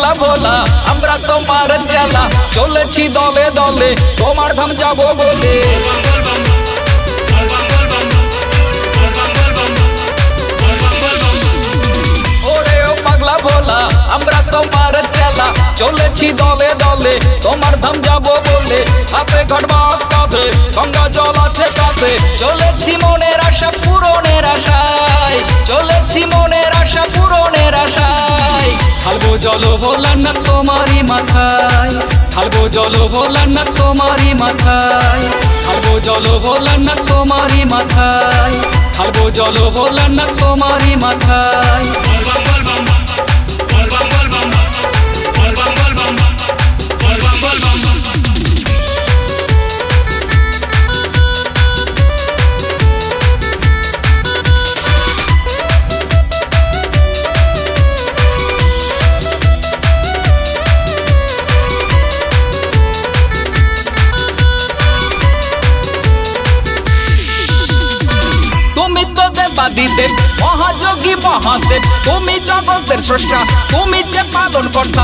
পাগলা ভোলা আমরা তোমার চেলা চলেছি দলে দলে তোমার ধাম যাবো বলে ওরে ও পাগলা ভোলা আমরা তোমার চেলা চলেছি দলে দলে তোমার ধাম যাবো বলে হাতে ঘটবা কাঁধে গঙ্গা জল আছে কাছে চলেছি মনের আশা পূরণের আশায় চলেছি মনের আশা পূরণের আশায় ঢালবো জল ভোলানাথ তোমারই মাথায় ঢালবো জল ভোলানাথ তোমারই মাথায় ঢালবো জল ভোলানাথ তোমারই মাথায় ঢালবো জল ভোলানাথ তোমারই মাথায় তুমি তো দেবাদিদেব মহাযোগী মহাদেব তুমি জগতের স্রষ্টা তুমি যে পালন কর্তা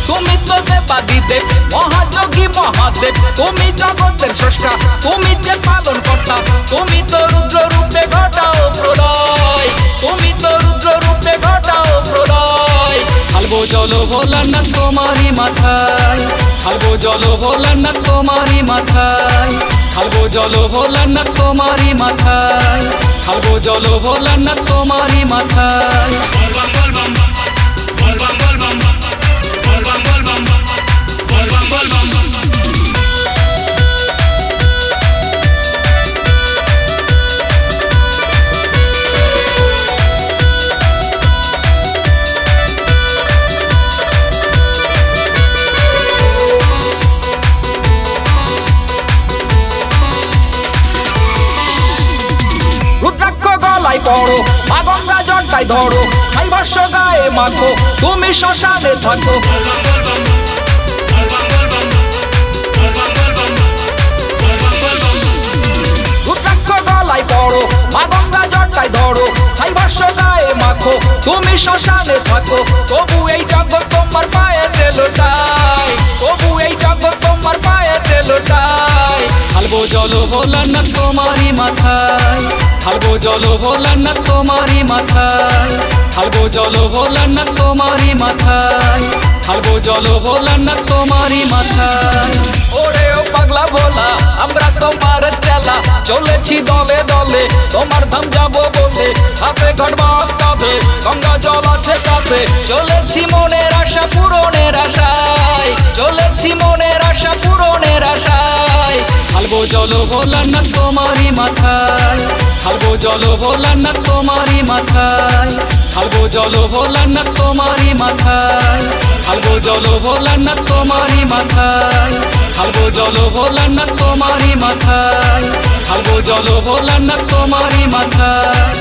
তুমি তো দেবাদিদেব মহাযোগী মহাদেব তুমি জগতের স্রষ্টা তুমি যে পালন কর্তা তুমি তো রুদ্র রূপে ঘটাও প্রলয় তুমি তো রুদ্র রূপে ঘটাও প্রলয় ঢালবো জল ভোলানাথ তোমারই মাথায় ঢালবো জল ভোলানাথ তোমারই মাথায় ঢালবো জল ভোলানাথ তোমারই মাথায় ঢালবো জল ভোলানাথ তোমারই মাথায় রুদ্রাক্ষ গলায় পড়ো মা গঙ্গা জটায় ধরো ছাই ভাষ্য গায়ে মাখো তুমি শ্মশানে থাকো রুদ্রাক্ষ গলায় পড়ো মা গঙ্গা জটায় ধরো ছাই ভাষ্য গায়ে মাখো তুমি শ্মশানে থাকো তবু এই জগৎ তোমার পায়েতে লোটায় তবু এই জগৎ তোমার পায়েতে লোটায় ঢালবো জল ভোলানাথ তোমারই মাথায় ঢালবো জল ভোলানাথ তোমারই মাথায় ঢালবো জল ভোলানাথ তোমারই মাথায় ঢালবো জল ভোলানাথ তোমারই মাথায় ওরে ও পাগলা ভোলা আমরা তোমার চেলা চলেছি দলে দলে তোমার ধাম যাবো বলে হাতে ঘটবা কাঁধে গঙ্গা জল আছে কাছে চলেছি মনের আশা পূরণের আশায় চলেছি মনের আশা পূরণের আশায় ঢালবো জল ভোলানাথ তোমারই মাথায় ঢালবো জল ভোলানাথ তোমারই মাথায় ঢালবো জল ভোলানাথ তোমারই মাথায় ঢালবো জল ভোলানাথ তোমারই মাথায় ঢালবো জল ভোলানাথ তোমারই মাথায় ঢালবো জল ভোলানাথ তোমারই মাথায়।